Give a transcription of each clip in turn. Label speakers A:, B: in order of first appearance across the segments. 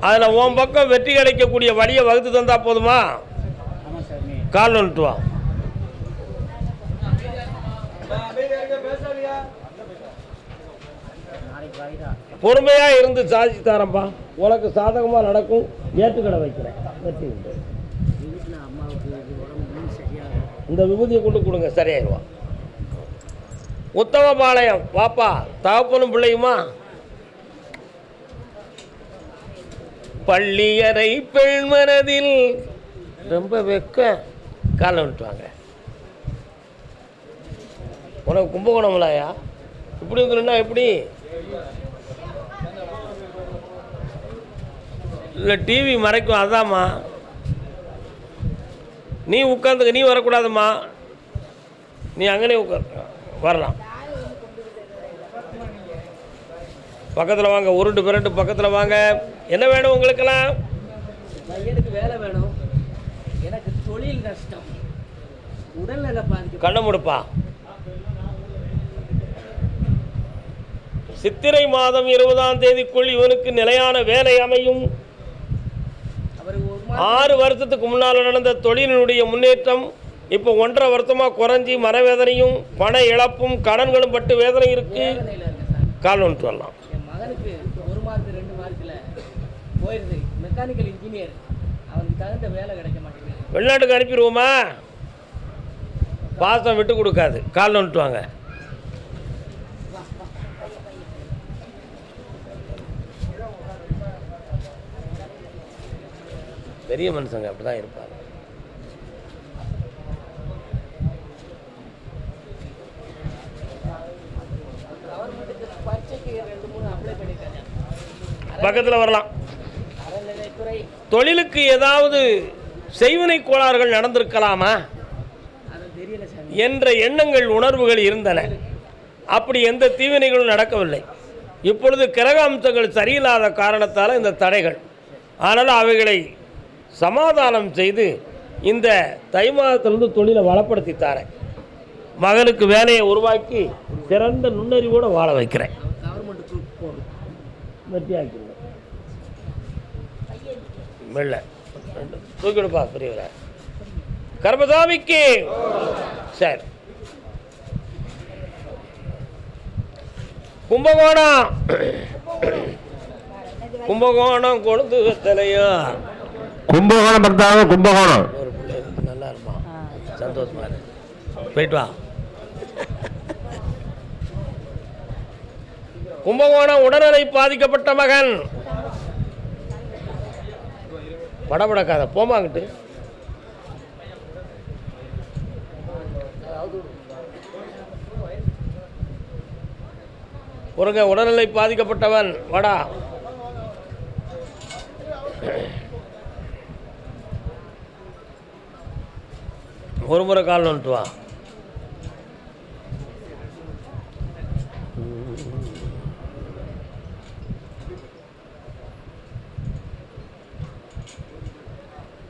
A: அதில் உன் பக்கம் வெற்றி கிடைக்கக்கூடிய வழியை வகுத்து தந்தா போதுமா? கால் வந்துட்டு வா. பொறுமையா இருந்து சாதிச்சு தரேன்ப்பா. உனக்கு சாதகமா நடக்கும். ஏற்றுக்கடை வைக்கிறேன். வெற்றி உண்டு. இந்த விபூதியை கொண்டு கொடுங்க, சரியாயிடுவா. உத்தமபாளையம் வாப்பா. தகப்பனும் பிள்ளையுமா? பள்ளியறை பெண்மனதில் ரொம்ப வெக்க. காலை விட்டுவாங்க. உனக்கு கும்பகோணம்லாயா? இப்படி வந்துருன்னா எப்படி? இல்லை டிவி மறைக்கும். அதாம்மா நீ உட்காந்துக்க. நீ வரக்கூடாதும்மா. நீ அங்கனே உட்காந்து வரலாம். பக்கத்தில் வாங்க. உருண்டு பிறண்டு பக்கத்தில் வாங்க. என்ன வேணும் உங்களுக்கெல்லாம்?
B: எனக்கு வேலை வேணும். எனக்கு தொழில் நஷ்டம். உடல்நல பாதிப்பு.
A: கண்ணை முடுப்பா. சித்திரை மாதம் 20ஆம் தேதிக்குள் இவனுக்கு நிலையான வேலை அமையும். 6 வருஷத்துக்கு முன்னால் நடந்த தொழிலினுடைய முன்னேற்றம் இப்போ 1.5 வருஷமாக குறைஞ்சி மனவேதனையும் பண இழப்பும் கடன்களும் பட்டு வேதனை இருக்கு. கால் வந்துட்டு வரலாம்.
B: என் மகனுக்கு 1 மார்க் 2 மார்க்கில் போயிருது. Mechanical engineer. அவனுக்கு தகுந்த வேலை கிடைக்க மாட்டேங்குது.
A: வெளிநாட்டுக்கு அனுப்பிடுவோமா? பாசம் விட்டு கொடுக்காது. கால் வந்துட்டு வாங்க. பெரிய மனுஷங்க அப்படி தான் இருப்பாங்க. பக்கத்தில் வரலாம். தொழிலுக்கு ஏதாவது செய்வினை கோளாறுகள் நடந்திருக்கலாமா என்ற எண்ணங்கள் உணர்வுகள் இருந்தன. அப்படி எந்த தீவினைகளும் நடக்கவில்லை. இப்பொழுது கிரக அம்சங்கள் சரியில்லாத காரணத்தால் இந்த தடைகள். ஆனால் அவைகளை சமாதானம் செய்து இந்த தை மாதத்திலிருந்து தொழிலை வளப்படுத்தி தரேன். மகனுக்கு வேலையை உருவாக்கி சிறந்த நுண்ணறிவோடு வாழ வைக்கிறேன். வெற்றியாக்கிறேன். மெல்ல தூக்கிடுப்பா பெரியவர. கர்மசாமிக்கு சரி. கும்பகோணம். கும்பகோணம் கொழுந்து வெத்தலையா?
C: கும்பகோணம் பக்தாக கும்பகோணம்.
A: ஒரு பிள்ளை நல்லா இருப்பான். சந்தோஷமா இரு. போயிட்டு வா. கும்பகோணம் உடல்நிலை பாதிக்கப்பட்ட மகன். படபடக்காத போமாங்கிட்டு. ஒருங்க உடல்நிலை பாதிக்கப்பட்டவன் வாடா. ஒரு முறை கால் வந்துட்டு வா.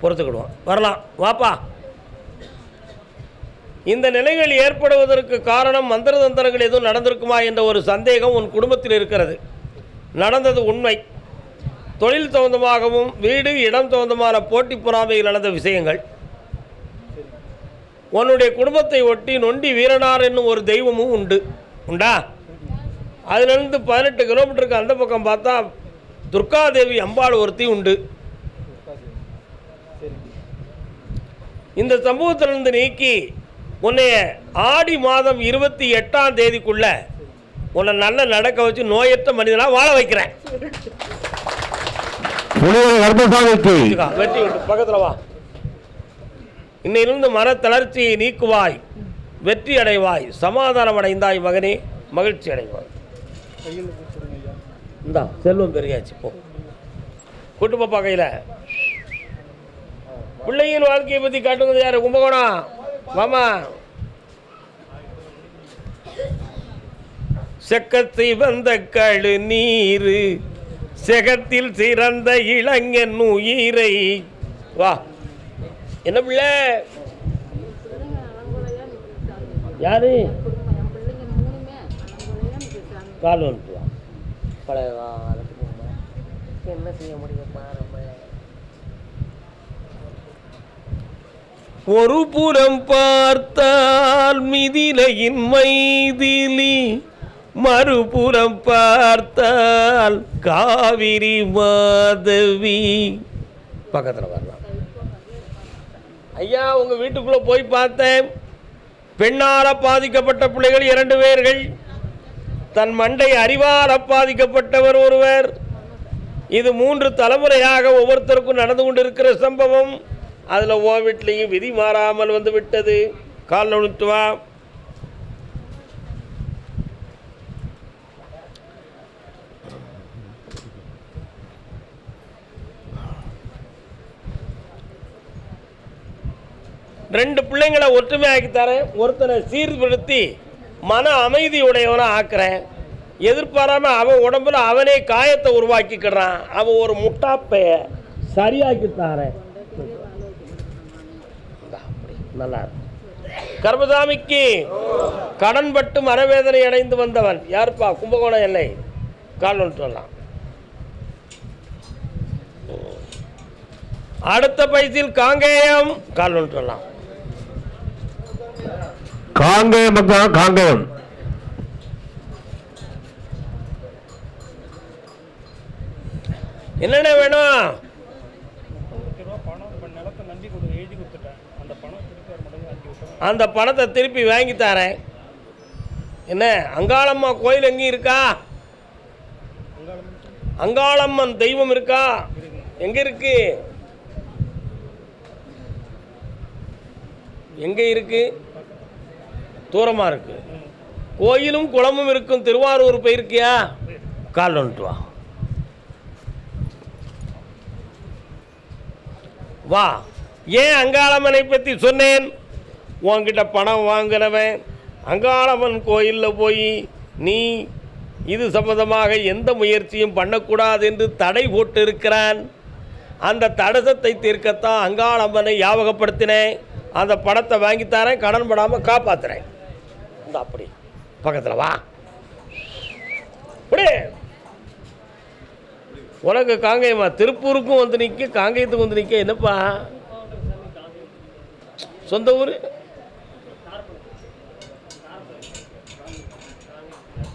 A: பொறுத்துக்கிடுவோம். வரலாம் வாப்பா. இந்த நிலைகள் ஏற்படுவதற்கு காரணம் மந்திர தந்திரங்கள் எதுவும் நடந்திருக்குமா என்ற ஒரு சந்தேகம் உன் குடும்பத்தில் இருக்கிறது. நடந்தது உண்மை. தொழில் சம்பந்தமாகவும் வீடு இடம் சம்பந்தமான போட்டி பொறாமையில் நடந்த விஷயங்கள். உன்னுடைய குடும்பத்தை ஒட்டி நொண்டி வீரனார் என்னும் ஒரு தெய்வமும் உண்டா? அதிலிருந்து 18 கிலோமீட்டருக்கு அந்த பக்கம் பார்த்தா துர்காதேவி அம்பாள் ஒருத்தி உண்டு. இந்த சமூகத்திலிருந்து நீக்கி உன்னைய ஆடி மாதம் 28ஆம் தேதிக்குள்ள உன்னை நல்ல நடக்க வச்சு நோயற்ற மனிதனாக வாழ வைக்கிறேன். வெற்றி உண்டு. பக்கத்தில் வா. இன்னிலிருந்து மன தளர்ச்சியை நீக்குவாய். வெற்றி அடைவாய். சமாதானம் அடைந்தாய் மகனே. மகிழ்ச்சி அடைவாய். இந்தா செல்வம் பெரியாச்சு. போ கூட்டு பாப்பா கையில். பிள்ளையின் வாழ்க்கையை பற்றி காட்டுவது யாரு? கும்பகோணம் மாமா. செக்கத்தை வந்த கழு நீரு செகத்தில் சிறந்த இளைஞன் உயிரை. வா. என்ன பிள்ளை? யாரு? கால் வந்துட்டு வா. பழைய
B: என்ன செய்ய முடியுமா நம்ம?
A: ஒரு புறம் பார்த்தால் மிதிலையின் மைதிலி, மறுபுறம் பார்த்தால் காவிரி மாதவி. பக்கத்தில் வரலாம். ஐயா, உங்கள் வீட்டுக்குள்ளே போய் பார்த்தேன். பெண்ணால் பாதிக்கப்பட்ட பிள்ளைகள் 2 பேர்கள், தன் மண்டை அறிவால் பாதிக்கப்பட்டவர் ஒருவர். இது 3 தலைமுறையாக ஒவ்வொருத்தருக்கும் நடந்து கொண்டிருக்கிற சம்பவம். அதில் ஓ வீட்லேயும் விதி மாறாமல் வந்து விட்டது. கால் நுணுத்துவா. ரெண்டு பிள்ளைங்களை ஒற்றுமையாக்கி தரேன். ஒருத்தனை சீர்படுத்தி மன அமைதியுடையவனை ஆக்குறேன். எதிர்பாராமல் அவன் உடம்புல அவனே காயத்தை உருவாக்கிக்கிறான். அவன் ஒரு முட்டாப்பைய சரியாக்கி தரேன். நல்லா கர்மசாமிக்கு கடன் பட்டு மனவேதனை அடைந்து வந்தவன் யாருப்பா? கும்பகோணம் எல்லை. கால் ஒன்று சொல்லலாம். அடுத்த பைசில் காங்கேயம். கால் ஒன்று சொல்லலாம்.
C: காங்கேயம் பக்கம் காங்கேயம்.
A: என்னென்ன வேணும்? அந்த பணத்தை திருப்பி வாங்கி தரேன். என்ன அங்காளம்மா கோயில் எங்கேயும் இருக்கா? அங்காளம்மன் தெய்வம் இருக்கா? எங்க இருக்கு? எங்க இருக்கு? தூரமா இருக்கு. கோயிலும் குளமும் இருக்கும். திருவாரூர் போயிருக்கியா? கால் வந்துட்டு வா. வா. ஏன் அங்காளம்மனை பற்றி சொன்னேன்? உன்கிட்ட பணம் வாங்கினவன் அங்காளம்மன் கோயிலில் போய் நீ இது சம்பந்தமாக எந்த முயற்சியும் பண்ணக்கூடாது என்று தடை போட்டு இருக்கிறான். அந்த தடசத்தை தீர்க்கத்தான் அங்காளம்மனை ஞாபகப்படுத்தினேன். அந்த பணத்தை வாங்கித்தாரேன். கடன் படாமல் காப்பாற்றுறேன். இந்த அப்படி பக்கத்தில் வா. உனக்கு காங்கேயமா? திருப்பூருக்கும் வந்து நிற்க, காங்கேயத்துக்கும் வந்து நிற்க. என்னப்பா சொந்த ஊர்?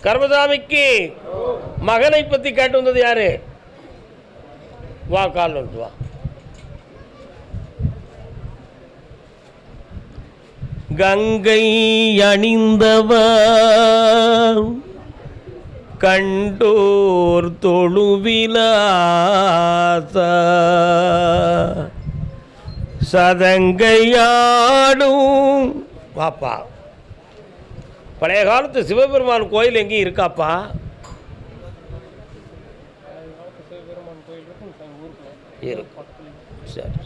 A: கர்மசாமிக்கு மகனை பற்றி கேட்டு வந்தது யாரு? வா, கால் வந்துட்டு வா. கங்கை அணிந்தவர் கண்டோர் தொழுவிலாச, சதங்கையாடும். வாப்பா, பழைய காலத்து சிவபெருமான் கோயில் எங்கேயும் இருக்காப்பா? இருக்கும். சரி.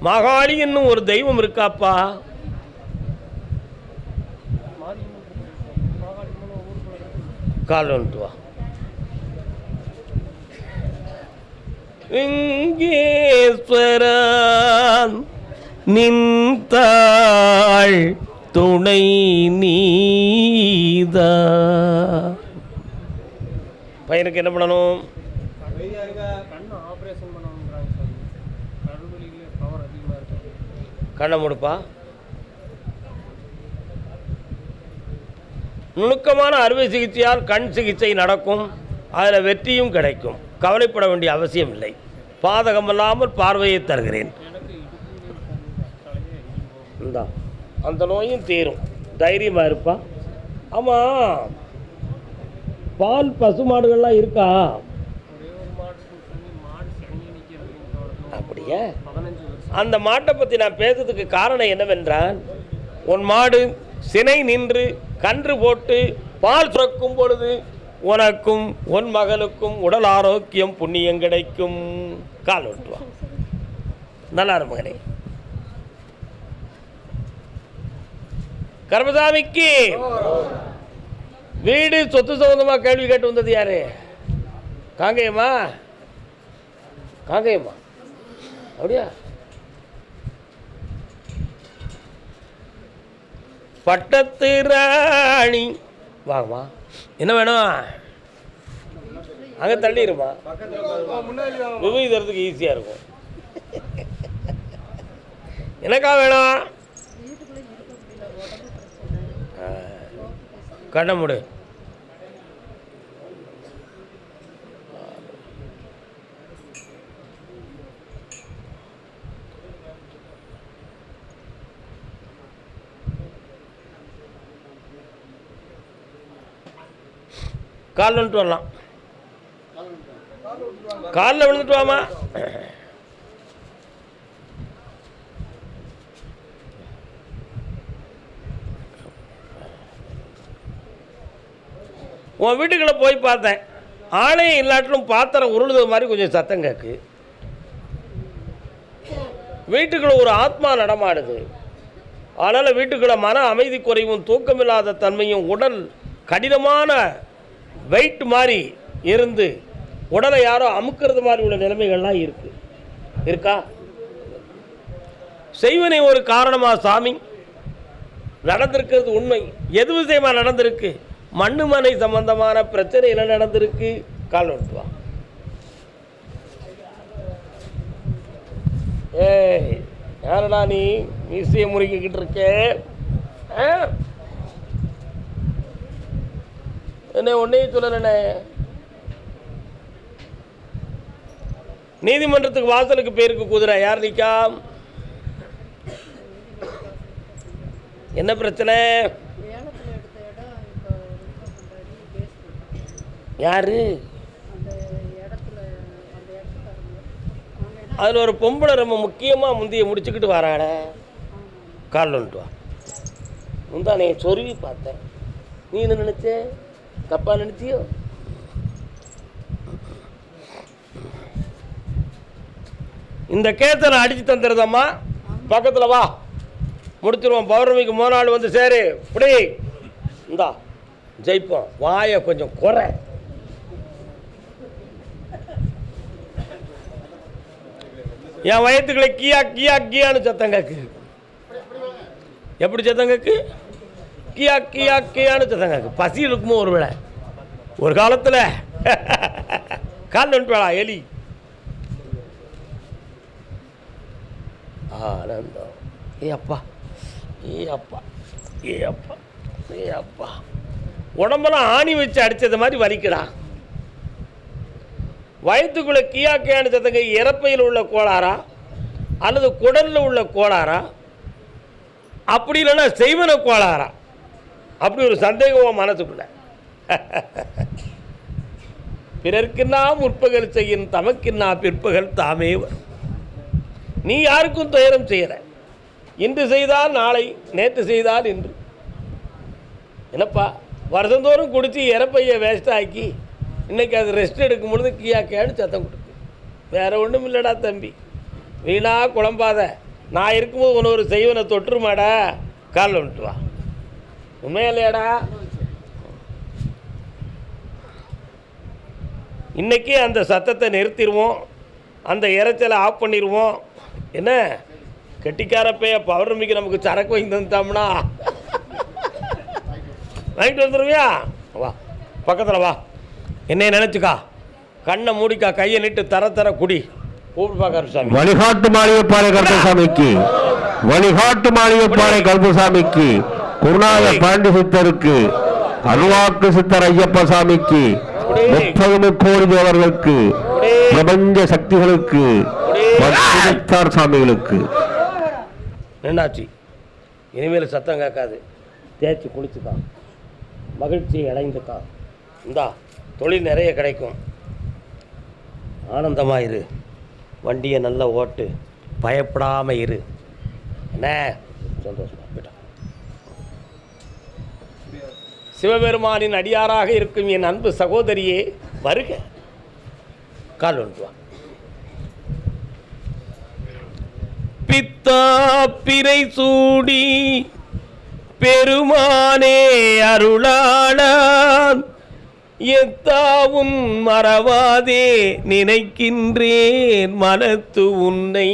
A: மகாளி என்னும் ஒரு தெய்வம் இருக்காப்பா? கால் வந்துட்டு வா. இங்கேஸ்வரன் நின்றாள் துணை நீதா. பையனுக்கு என்ன பண்ணணும்? கண்ணை முடுப்பா. நுணுக்கமான அறுவை சிகிச்சையால் கண் சிகிச்சை நடக்கும். அதில் வெற்றியும் கிடைக்கும். கவலைப்பட வேண்டிய அவசியம் இல்லை. பாதகமில்லாமல் பார்வையை தருகிறேன். இந்தா, அந்த நோயும் தீரும். தைரியமாக இருப்பா. ஆமாம், பால் பசு மாடுகள்லாம் இருக்கா? அப்படியே. அந்த மாட்டை பற்றி நான் பேசுறதுக்கு காரணம் என்னவென்றால், உன் மாடு சினை நின்று கன்று போட்டு பால் சுரக்கும் பொழுது உனக்கும் உன் மகளுக்கும் உடல் ஆரோக்கியம் புண்ணியம் கிடைக்கும். கால் விட்டுவா. நல்லா இரு மகனே. கர்மசாமிக்கு வீடு சொத்து சம்பந்தமாக கேள்வி கேட்டு வந்தது யாரு? காங்கேயமா? காங்கேயமா? அப்படியா? பட்டத்து ராணி. வாங்கம்மா, என்ன வேணும்? அங்கே தள்ளிடுமா, விபூதி தரத்துக்கு ஈஸியாக இருக்கும். எனக்கா வேணும்? கண்ண முடு. காலில் வந்துட்டு வரலாம், காலில் விழுந்துட்டு வாமா. உன் வீட்டுக்குள்ளே போய் பார்த்தேன், ஆலயம் இல்லாட்டிலும் பாத்திரம் உருளுது மாதிரி கொஞ்சம் சத்தம் கேட்கு. வீட்டுக்குள்ளே ஒரு ஆத்மா நடமாடுது. அதனால் வீட்டுக்குள்ளே மன அமைதி குறைவும் தூக்கமில்லாத தன்மையும் உடல் கடினமான வெயிட் மாதிரி இருந்து உடலை யாரோ அமுக்கிறது மாதிரி உள்ள நிலைமைகள்லாம் இருக்கா? செய்வனை ஒரு காரணமா சாமி? நடந்திருக்கிறது உண்மை. எது விஷயமா நடந்திருக்கு? மண்ணு மனை சம்பந்தமான பிரச்சனை என்ன நடந்திருக்கு? கால் வந்துட்டு வா. ஏய், யாரடா நீ மீசையை முறுக்கிக்கிட்டு இருக்கே? என்ன ஒன்றையும் சொல்லலண்ணே. நீதிமன்றத்துக்கு வாசலுக்கு பேருக்கு குதிரை யார் நிற்கா? என்ன பிரச்சனை? யாரு? அதில் ஒரு பொம்பளை ரொம்ப முக்கியமாக முந்திய முடிச்சுக்கிட்டு வராட. காலில் வந்துட்டு வா. முந்தானே சொருவி பார்த்தேன். நீ என்ன நினச்ச? தப்பா நினச்சியோ? இந்த கேத்தை நான் அடித்து தந்துடுதம்மா. பக்கத்தில் வா, முடிச்சிருவோம். பௌர்ணமிக்கு 3 நாள் வந்து சரி இப்படி இந்தா ஜெயிப்போம். வாயை கொஞ்சம் குறை. என் வயத்துக்களை கியா கியா கியான்னு சத்தம் கேக்கு. எப்படி சத்தம் கேக்கு? கியா கியா கியான்னு சத்தம் கேக்கு. பசி இருக்குமோ ஒரு வேளை. ஒரு காலத்தில் கால் வந்துட்டு வேளா எலி. ஆனந்தம். ஏ அப்பா, ஏ அப்பா, ஏ அப்பா, ஏ அப்பா. உடம்பெல்லாம் ஆணி வச்சு அடித்தது மாதிரி வலிக்கடா. வயிற்றுக்குள்ளே கியா கியான்னு சத்தங்க இறப்பையில் உள்ள கோளாறா அல்லது குடலில் உள்ள கோளாறா, அப்படி இல்லைன்னா செய்வன கோளாறா? அப்படி ஒரு சந்தேகம் மனசுக்குள்ள. பிறர்க்குன்னா முற்பகல் செய்யும் தமக்குன்னா பிற்பகல் தாமே வரும். நீ யாருக்கும் துயரம் செய்யற. இன்று செய்தால் நாளை, நேற்று செய்தால் இன்று. என்னப்பா வருஷந்தோறும் குடித்து இறப்பையை வேஸ்ட் ஆக்கி இன்றைக்கி அது ரெஸ்ட் எடுக்கும் பொழுது கியா கேன்னு சத்தம் கொடுக்கு. வேறு ஒன்றும் இல்லைடா தம்பி, வீணா குழம்பாத. நான் இருக்கும்போது ஒன்று ஒரு செய்வனை தொட்டுருமாடா. காலில் வந்துட்டு வா. உண்மையா இல்லையாடா? இன்றைக்கி அந்த சத்தத்தை நிறுத்திடுவோம், அந்த இறைச்சலை ஆஃப் பண்ணிடுவோம். என்ன கெட்டிக்காரப்பைய பௌர்ணமிக்கு நமக்கு சரக்கு வாங்கி தந்துட்டோம்னா வாங்கிட்டு வந்துடுவியா? வா பக்கத்தில் வா. என்னைய நினச்சிக்கா, கண்ணை மூடிக்கா, கையை நிட்டு தர தர குடி. கூப்பிடுப்பா கருப்பசாமி.
C: வழிகாட்டு மாளிகைப்பாறை கருப்பசாமிக்கு, வழிகாட்டு மாளிகைப்பாறை கருப்பசாமிக்கு, குருநாத பாண்டி சித்தருக்கு, அருவாக்கு சித்தர் ஐயப்ப சாமிக்கு, 30 கோடி தேவர்களுக்கு, பிரபஞ்ச சக்திகளுக்கு, சாமிகளுக்கு.
A: என்னாச்சு? இனிமேல் சத்தம் கேட்காது. தேய்ச்சி குளிச்சுக்கா, மகிழ்ச்சியை அடைந்துக்கா. இந்தா தொழில் நிறைய கிடைக்கும். ஆனந்தமாக இரு, வண்டியை நல்லா ஓட்டு, பயப்படாமல் இரு. என்ன சந்தோஷமா போய்ட்டா. சிவபெருமானின் அடியாராக இருக்கும் என் அன்பு சகோதரியே வருக. கால் ஒன்று வா. பித்தா பிறை சூடி பெருமானே அருளாளான், எத்தாவும் மறவாதே நினைக்கின்றேன் மனத்து உன்னை.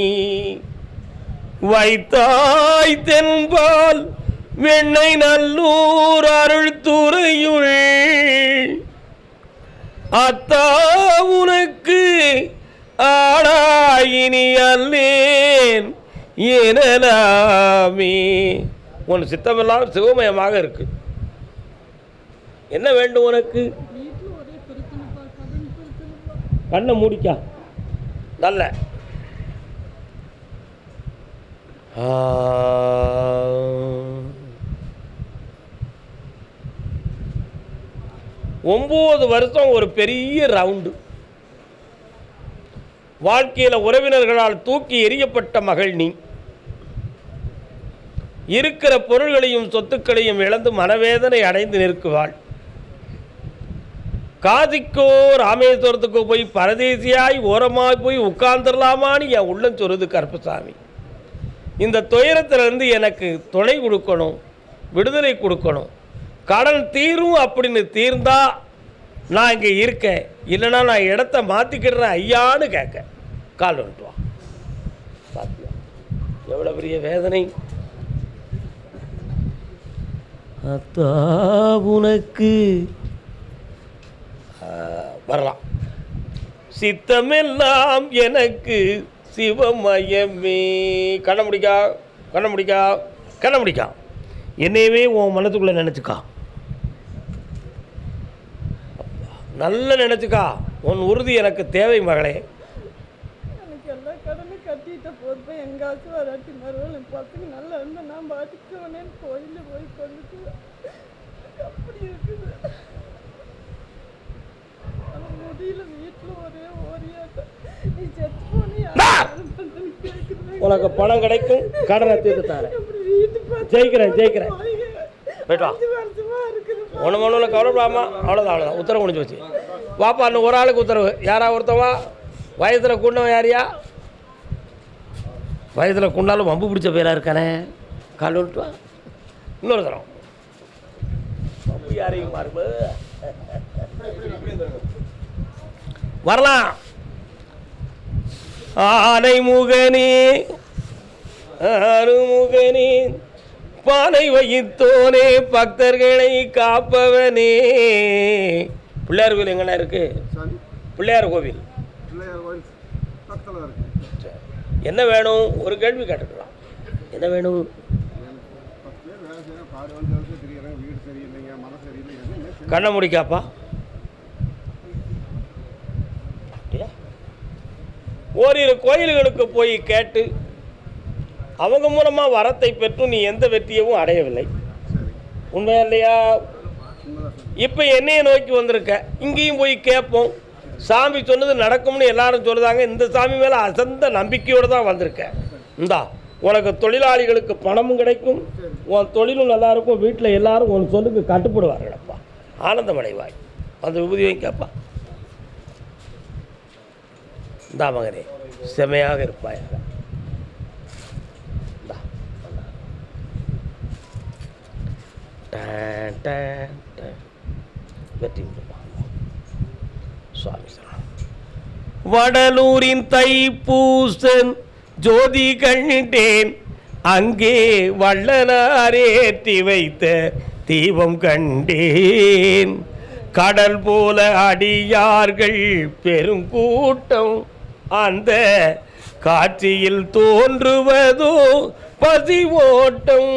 A: வைத்தாய் தென்பால் வெண்ணை நல்லூர் அருள் துறையுள், அத்தா உனக்கு ஆளாயினி அல்லேன் எனலாமே. உன் சித்தமெல்லாம் சிவமயமாக இருக்கு. என்ன வேண்டும் உனக்கு? கண்ணை மூடிக்கா. நல்ல 9 வருஷம் ஒரு பெரிய ரவுண்டு. வாழ்க்கையில் உறவினர்களால் தூக்கி எறியப்பட்ட மகள் நீ. இருக்கிற பொருள்களையும் சொத்துக்களையும் இழந்து மனவேதனை அடைந்து நிற்குவாள். காசிக்கோ ராமேஸ்வரத்துக்கோ போய் பரதேசியாய் ஓரமாய் போய் உட்கார்ந்துடலாமான்னு என் உள்ளம் சொல்லுது கருப்பசாமி. இந்த துயரத்திலிருந்து எனக்கு துணை கொடுக்கணும், விடுதலை கொடுக்கணும். கடன் தீரும் அப்படின்னு தீர்ந்தா நான் இங்கே இருக்கேன், இல்லைன்னா நான் இடத்த மாற்றிக்கிடுறேன் ஐயான்னு கேட்க. கால் வந்துட்டு வா. பாத்தியா எவ்வளோ பெரிய வேதனை. அத்தா உனக்கு வரலாம். சித்தமெல்லாம் எனக்கு சிவமயமே. கண்ண முடிக்கா, கண்ண முடிக்கா, கண்ண முடிக்கா. என்னையவே உன் மனத்துக்குள்ளே நினச்சிக்கா, நல்லா நினச்சிக்கா. உன் உறுதி எனக்கு தேவை மகளே.
D: எனக்கு எல்லா கடனும் கட்டிட்ட போதும் எங்காச்சும் வராட்டி மறுபடியும் என் பசங்க நல்லா இருந்தால் நான் பாதிக்கவனேன்னு கோயிலில் போய் கொண்டுட்டு அப்படி இருக்குது. ஆனால் முடியல. வீட்டில் ஒரே ஓரியாட்டம். நீ செத்து போனே கேட்குறேன்.
A: உனக்கு பணம் கிடைக்கும், கடனை தீர்த்து தரேன். ஜெயிக்கிறேன் ஜெயிக்கிறேன். போய்ட்டு வா.
D: 5 வருஷமா இருக்குது.
A: ஒன்று கவலைப்படாமா. அவ்வளோதான் உத்தரவு முடிஞ்சு வச்சு வாப்பா. இன்னும் ஒரு ஆளுக்கு உத்தரவு. யாரா ஒருத்தவா வயதில் கூண்டவன் யாரையா? வயதில் கூண்டாலும் வம்பு பிடிச்ச பேராக இருக்கானே. கால் விட்டு வா. இன்னொரு தரம் வம்பு யாரையும் மாறுபு வரலாம். ஆனை முகனே அருமுகனே பானை வைத்தோனே பக்தர்களை காப்பவனே. பிள்ளையார் கோவில் எங்கண்ணா இருக்கு? பிள்ளையார் கோவில். என்ன வேணும்? ஒரு கேள்வி கேட்டுக்கலாம். என்ன வேணும்? கண்ண முடிக்காப்பா. ஓரிரு கோயில்களுக்கு போய் கேட்டு அவங்க மூலமாக வரத்தை பெற்று நீ எந்த வெற்றியவும் அடையவில்லை. உண்மையா இல்லையா? இப்போ என்னையை நோக்கி வந்திருக்க. இங்கேயும் போய் கேட்போம். சாமி சொன்னது நடக்கும்னு எல்லாரும் சொல்லுதாங்க. இந்த சாமி மேலே அசந்த நம்பிக்கையோடு தான் வந்திருக்கேன். இந்தா உனக்கு தொழிலாளிகளுக்கு பணமும் கிடைக்கும், உன் தொழிலும் நல்லாயிருக்கும், வீட்டில் எல்லாரும் உன் சொல்லுக்கு கட்டுப்படுவார்களப்பா. ஆனந்தம் அடைவாய். அந்த விபூதி வைக்கப்பா. இந்தா மகனே, செமையாக இருப்பாயாக. வெற்றி சுவாமி. வடலூரின் தைப்பூசன் ஜோதி கண்டேன், அங்கே வள்ளலாரேற்றி வைத்த தீபம் கண்டேன். கடல் போல அடியார்கள் பெருங்கூட்டம், அந்த காட்சியில் தோன்றுவதோ பசி ஓட்டம்.